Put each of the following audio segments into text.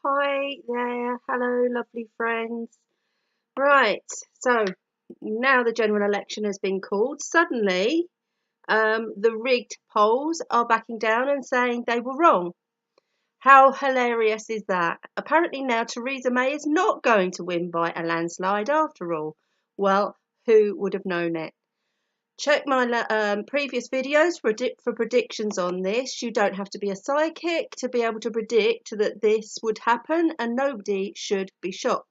Hi there, hello lovely friends. Right, so now the general election has been called. Suddenly, the rigged polls are backing down and saying they were wrong. How hilarious is that? Apparently now Theresa May is not going to win by a landslide after all. Well, who would have known it? Check my previous videos for predictions on this. You don't have to be a psychic to be able to predict that this would happen, and nobody should be shocked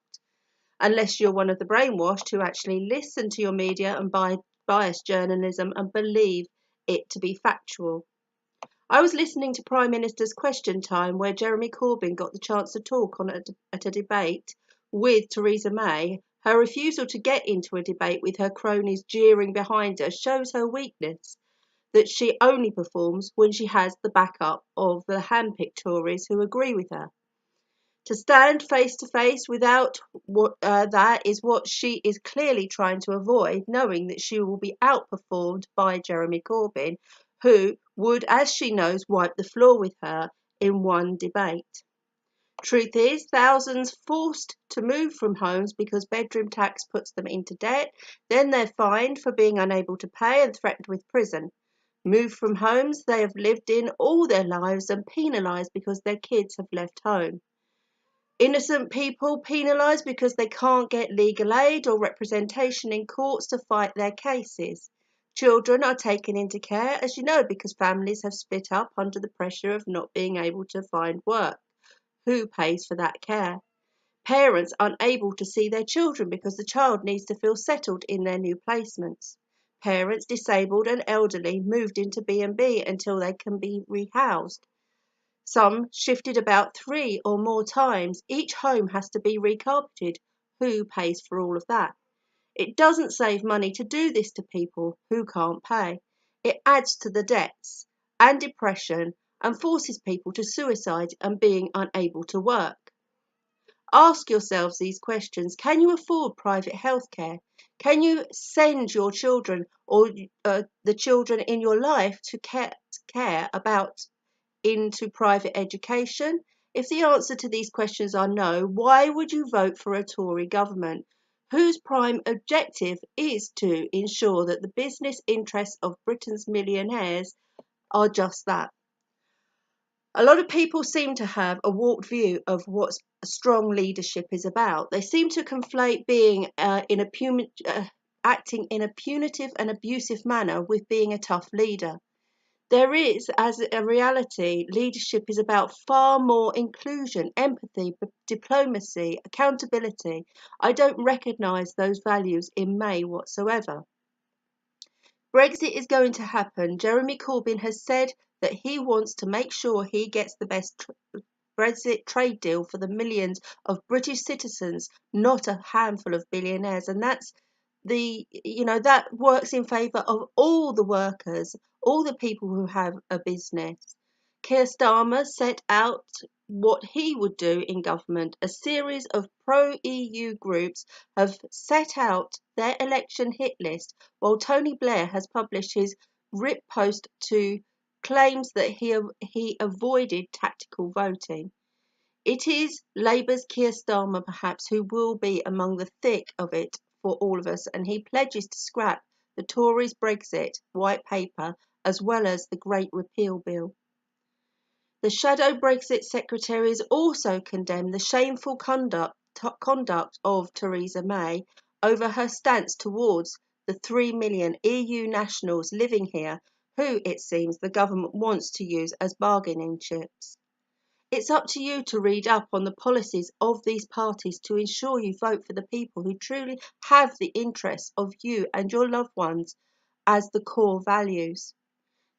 unless you're one of the brainwashed who actually listen to your media and buy biased journalism and believe it to be factual. I was listening to Prime Minister's Question Time where Jeremy Corbyn got the chance to talk at a debate with Theresa May. Her refusal to get into a debate with her cronies jeering behind her shows her weakness, that she only performs when she has the backup of the handpicked Tories who agree with her. To stand face to face without that is what she is clearly trying to avoid, knowing that she will be outperformed by Jeremy Corbyn, who would, as she knows, wipe the floor with her in one debate. Truth is, thousands forced to move from homes because bedroom tax puts them into debt, then they're fined for being unable to pay and threatened with prison. Moved from homes they have lived in all their lives and penalised because their kids have left home. Innocent people penalised because they can't get legal aid or representation in courts to fight their cases. Children are taken into care, as you know, because families have split up under the pressure of not being able to find work. Who pays for that care? Parents unable to see their children because the child needs to feel settled in their new placements. Parents disabled and elderly moved into B&B until they can be rehoused. Some shifted about 3 or more times. Each home has to be recarpeted. Who pays for all of that? It doesn't save money to do this to people who can't pay. It adds to the debts and depression and forces people to suicide and being unable to work. Ask yourselves these questions. Can you afford private healthcare? Can you send your children or the children in your life to care about into private education? If the answer to these questions are no, why would you vote for a Tory government whose prime objective is to ensure that the business interests of Britain's millionaires are just that? A lot of people seem to have a warped view of what strong leadership is about. They seem to conflate being acting in a punitive and abusive manner with being a tough leader. There is, as a reality, leadership is about far more inclusion, empathy, diplomacy, accountability. I don't recognise those values in May whatsoever. Brexit is going to happen. Jeremy Corbyn has said that he wants to make sure he gets the best Brexit trade deal for the millions of British citizens, not a handful of billionaires. And that works in favour of all the workers, all the people who have a business. Keir Starmer set out what he would do in government. A series of pro-EU groups have set out their election hit list, while Tony Blair has published his rip post to claims that he avoided tactical voting. It is Labour's Keir Starmer perhaps who will be among the thick of it for all of us, and he pledges to scrap the Tories' Brexit white paper as well as the Great Repeal Bill. The shadow Brexit secretaries also condemned the shameful conduct of Theresa May over her stance towards the 3 million EU nationals living here who, it seems, the government wants to use as bargaining chips. It's up to you to read up on the policies of these parties to ensure you vote for the people who truly have the interests of you and your loved ones as the core values.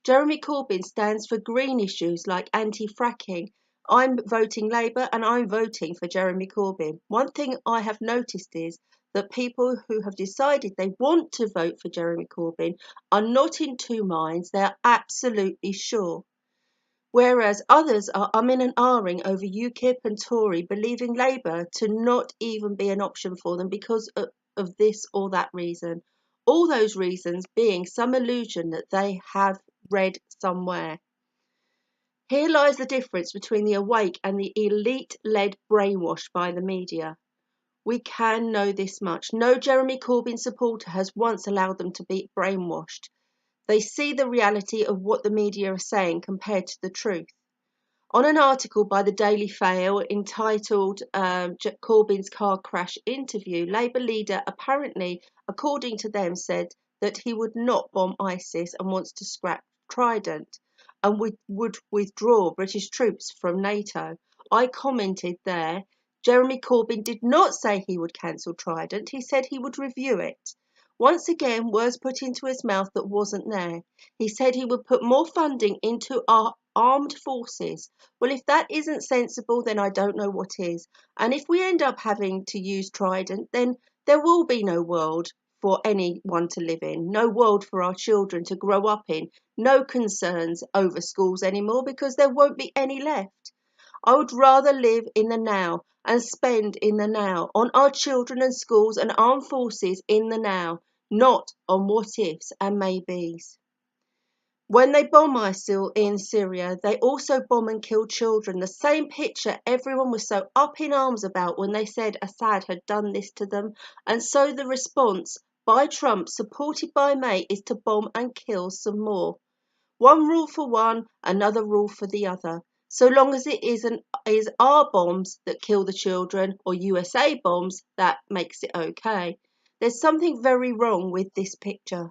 Jeremy Corbyn stands for green issues like anti-fracking. I'm voting Labour and I'm voting for Jeremy Corbyn. One thing I have noticed is that people who have decided they want to vote for Jeremy Corbyn are not in two minds, they are absolutely sure. Whereas others are umming and ahhing over UKIP and Tory, believing Labour to not even be an option for them because of this or that reason. All those reasons being some illusion that they have read somewhere. Here lies the difference between the awake and the elite-led brainwash by the media. We can know this much. No Jeremy Corbyn supporter has once allowed them to be brainwashed. They see the reality of what the media are saying compared to the truth. On an article by the Daily Fail entitled Corbyn's Car Crash Interview, Labour leader apparently, according to them, said that he would not bomb ISIS and wants to scrap Trident and would withdraw British troops from NATO. I commented there, Jeremy Corbyn did not say he would cancel Trident, he said he would review it. Once again, words put into his mouth that wasn't there. He said he would put more funding into our armed forces. Well, if that isn't sensible, then I don't know what is. And if we end up having to use Trident, then there will be no world for anyone to live in, no world for our children to grow up in, no concerns over schools anymore because there won't be any left. I would rather live in the now and spend in the now on our children and schools and armed forces in the now, not on what ifs and maybes. When they bomb ISIL in Syria, they also bomb and kill children. The same picture everyone was so up in arms about when they said Assad had done this to them. And so the response by Trump, supported by May, is to bomb and kill some more. One rule for one, another rule for the other. So long as it is our bombs that kill the children or USA bombs, that makes it okay. There's something very wrong with this picture.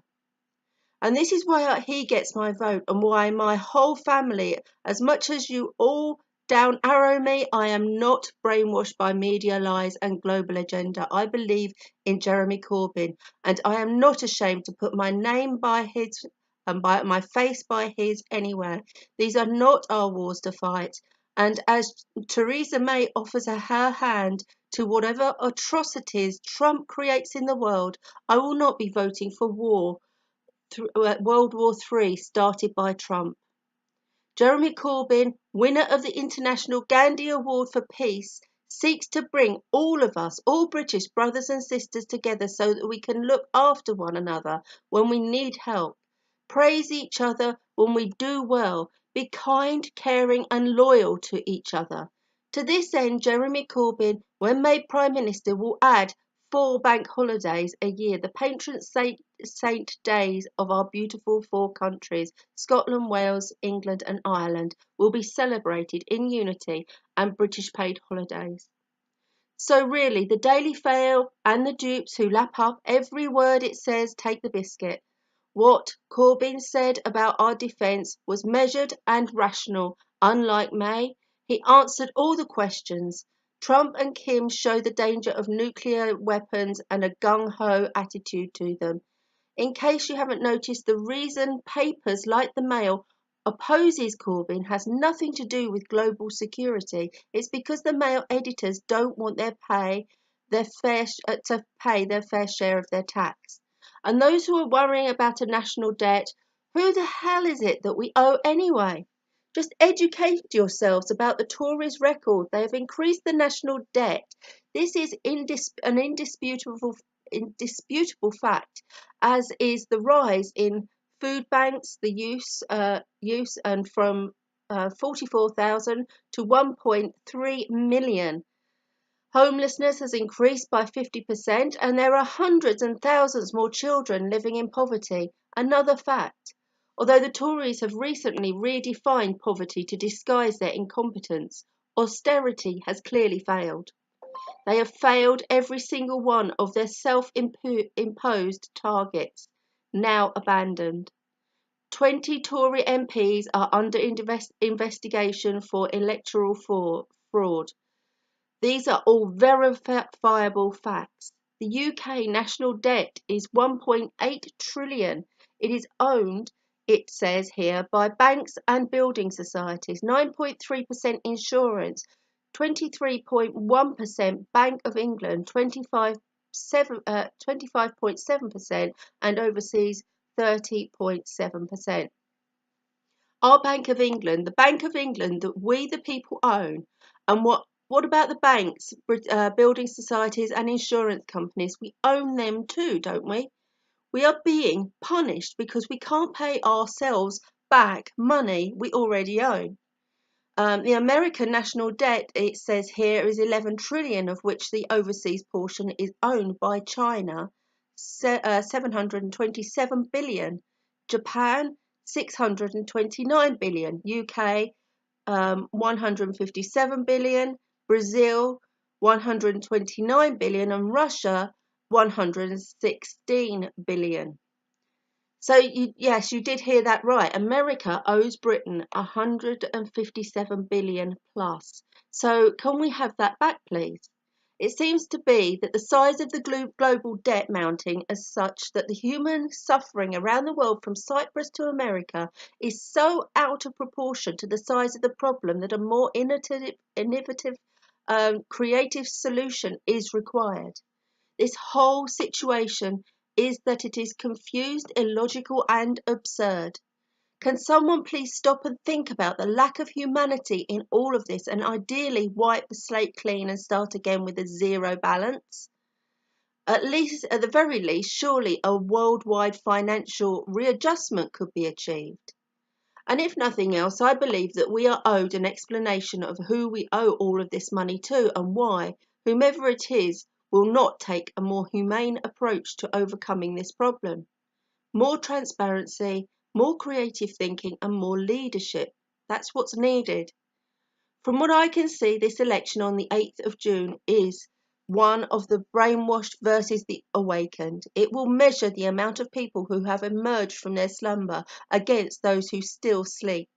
And this is why he gets my vote and why my whole family, as much as you all down arrow me, I am not brainwashed by media lies and global agenda. I believe in Jeremy Corbyn and I am not ashamed to put my name by his and by my face by his anywhere. These are not our wars to fight. And as Theresa May offers her hand to whatever atrocities Trump creates in the world, I will not be voting for war. World War III started by Trump. Jeremy Corbyn, winner of the International Gandhi Award for Peace, seeks to bring all of us, all British brothers and sisters together so that we can look after one another when we need help, praise each other when we do well, be kind, caring and loyal to each other. To this end, Jeremy Corbyn, when made Prime Minister, will add 4 bank holidays a year, the patron saint days of our beautiful 4 countries, Scotland, Wales, England and Ireland, will be celebrated in unity and British paid holidays. So really, the Daily Fail and the dupes who lap up every word it says take the biscuit. What Corbyn said about our defence was measured and rational, unlike May. He answered all the questions. Trump and Kim show the danger of nuclear weapons and a gung-ho attitude to them. In case you haven't noticed, the reason papers like the Mail opposes Corbyn has nothing to do with global security. It's because the Mail editors don't want to pay their fair share of their tax. And those who are worrying about a national debt, who the hell is it that we owe anyway? Just educate yourselves about the Tories' record. They have increased the national debt. This is an indisputable fact, as is the rise in food banks, the use and from 44,000 to 1.3 million. Homelessness has increased by 50% and there are hundreds and thousands more children living in poverty. Another fact. Although the Tories have recently redefined poverty to disguise their incompetence, austerity has clearly failed. They have failed every single one of their self-imposed targets, now abandoned. 20 Tory MPs are under investigation for electoral fraud. These are all verifiable facts. The UK national debt is 1.8 trillion. It is owned, it says here, by banks and building societies, 9.3% insurance, 23.1% Bank of England, 25.7% and overseas 30.7%. Our Bank of England, the Bank of England that we the people own, and what about the banks, building societies and insurance companies? We own them too, don't we? We are being punished because we can't pay ourselves back money we already own. The American national debt, it says here, is 11 trillion, of which the overseas portion is owned by China, 727 billion, Japan 629 billion, UK 157 billion, Brazil 129 billion, and Russia 116 billion. So yes, you did hear that right. America owes Britain 157 billion plus. So can we have that back, please? It seems to be that the size of the global debt mounting as such that the human suffering around the world from Cyprus to America is so out of proportion to the size of the problem that a more innovative, creative solution is required. This whole situation is that it is confused, illogical, and absurd. Can someone please stop and think about the lack of humanity in all of this and ideally wipe the slate clean and start again with a zero balance? At the very least, surely a worldwide financial readjustment could be achieved. And if nothing else, I believe that we are owed an explanation of who we owe all of this money to and why, whomever it is, will not take a more humane approach to overcoming this problem. More transparency, more creative thinking, and more leadership. That's what's needed. From what I can see, this election on the 8th of June is one of the brainwashed versus the awakened. It will measure the amount of people who have emerged from their slumber against those who still sleep.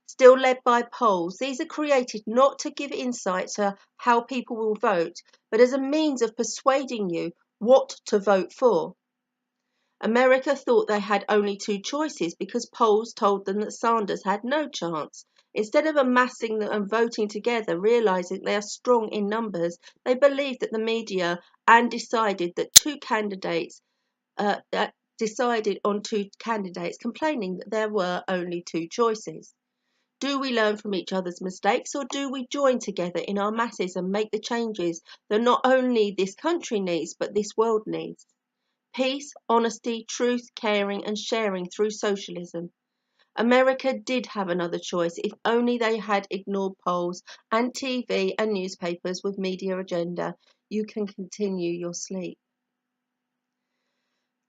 Still led by polls, these are created not to give insight to how people will vote, but as a means of persuading you what to vote for. America thought they had only two choices because polls told them that Sanders had no chance. Instead of amassing them and voting together, realizing they are strong in numbers, they believed that the media and decided on two candidates, complaining that there were only two choices. Do we learn from each other's mistakes, or do we join together in our masses and make the changes that not only this country needs, but this world needs? Peace, honesty, truth, caring, and sharing through socialism. America did have another choice if only they had ignored polls and TV and newspapers with media agenda. You can continue your sleep.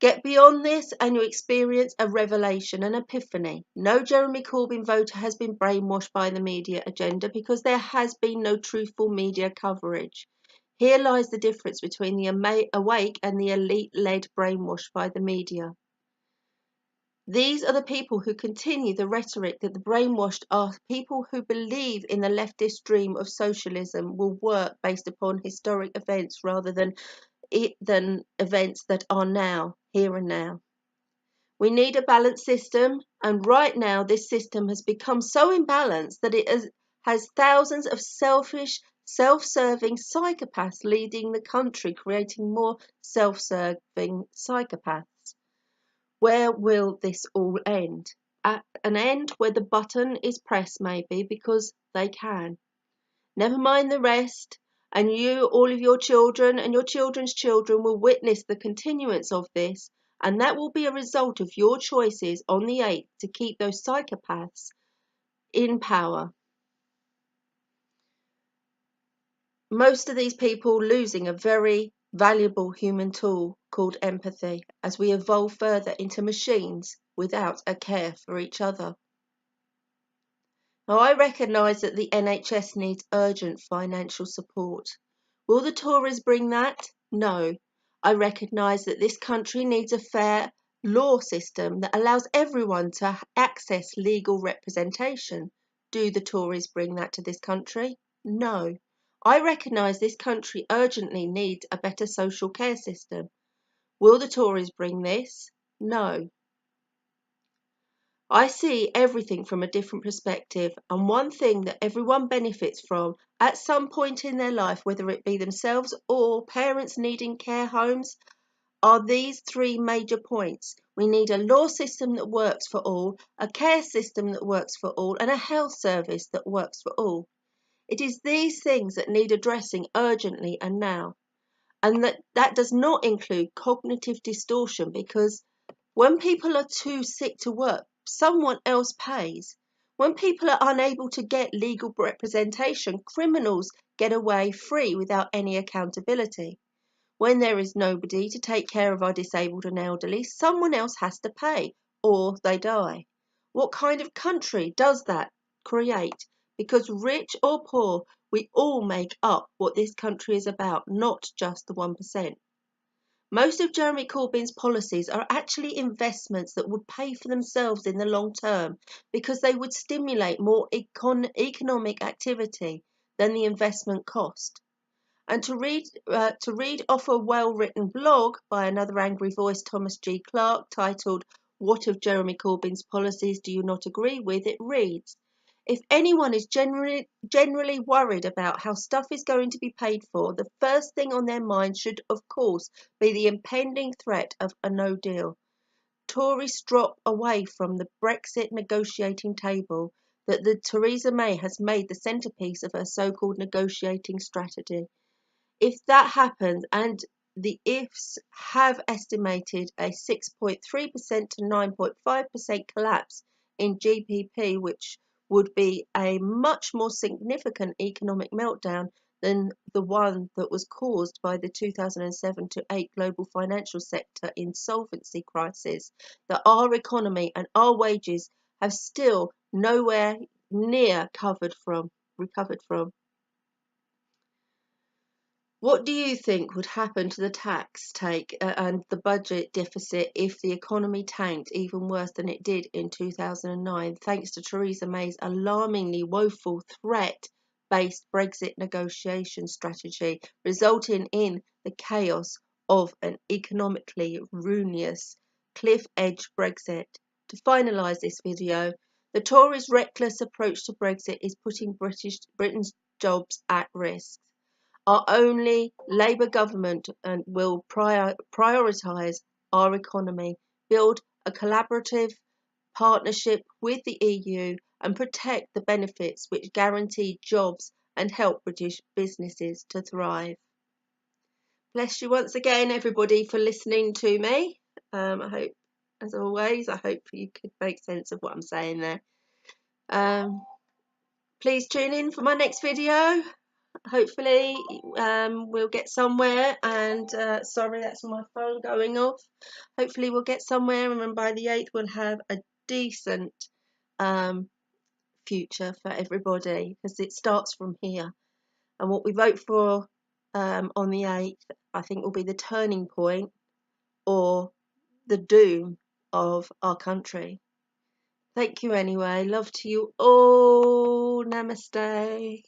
Get beyond this and you experience a revelation, an epiphany. No Jeremy Corbyn voter has been brainwashed by the media agenda because there has been no truthful media coverage. Here lies the difference between the awake and the elite-led brainwash by the media. These are the people who continue the rhetoric that the brainwashed are people who believe in the leftist dream of socialism will work based upon historic events rather than events that are now, here and now. We need a balanced system, and right now this system has become so imbalanced that it has thousands of selfish, self-serving psychopaths leading the country, creating more self-serving psychopaths. Where will this all end? At an end where the button is pressed, maybe, because they can. Never mind the rest, and you, all of your children and your children's children will witness the continuance of this, and that will be a result of your choices on the 8th to keep those psychopaths in power. Most of these people losing a very valuable human tool called empathy as we evolve further into machines without a care for each other. Now, I recognise that the NHS needs urgent financial support. Will the Tories bring that? No. I recognise that this country needs a fair law system that allows everyone to access legal representation. Do the Tories bring that to this country? No. I recognise this country urgently needs a better social care system. Will the Tories bring this? No. I see everything from a different perspective, and one thing that everyone benefits from at some point in their life, whether it be themselves or parents needing care homes, are these three major points. We need a law system that works for all, a care system that works for all, and a health service that works for all. It is these things that need addressing urgently and now. And that does not include cognitive distortion, because when people are too sick to work, someone else pays. When people are unable to get legal representation, criminals get away free without any accountability. When there is nobody to take care of our disabled and elderly, someone else has to pay, or they die. What kind of country does that create? Because rich or poor, we all make up what this country is about, not just the 1%. Most of Jeremy Corbyn's policies are actually investments that would pay for themselves in the long term because they would stimulate more economic activity than the investment cost. And to read off a well-written blog by another angry voice, Thomas G. Clark, titled "What of Jeremy Corbyn's policies do you not agree with?" it reads, "If anyone is generally worried about how stuff is going to be paid for, the first thing on their mind should, of course, be the impending threat of a no deal. Tories drop away from the Brexit negotiating table that Theresa May has made the centrepiece of her so-called negotiating strategy. If that happens, and the ifs have estimated a 6.3% to 9.5% collapse in GDP, which would be a much more significant economic meltdown than the one that was caused by the 2007 to 8 global financial sector insolvency crisis, that our economy and our wages have still nowhere near recovered from. What do you think would happen to the tax take and the budget deficit if the economy tanked even worse than it did in 2009, thanks to Theresa May's alarmingly woeful threat-based Brexit negotiation strategy, resulting in the chaos of an economically ruinous cliff-edge Brexit? To finalise this video, the Tories' reckless approach to Brexit is putting Britain's jobs at risk. Our only Labour government will prioritise our economy, build a collaborative partnership with the EU and protect the benefits which guarantee jobs and help British businesses to thrive. Bless you once again, everybody, for listening to me. I hope, as always, you could make sense of what I'm saying there. Please tune in for my next video. Hopefully we'll get somewhere, and sorry, that's my phone going off. Hopefully we'll get somewhere, and by the 8th we'll have a decent future for everybody, because it starts from here, and what we vote for on the 8th I think will be the turning point or the doom of our country. Thank you anyway. Love to you all. Namaste.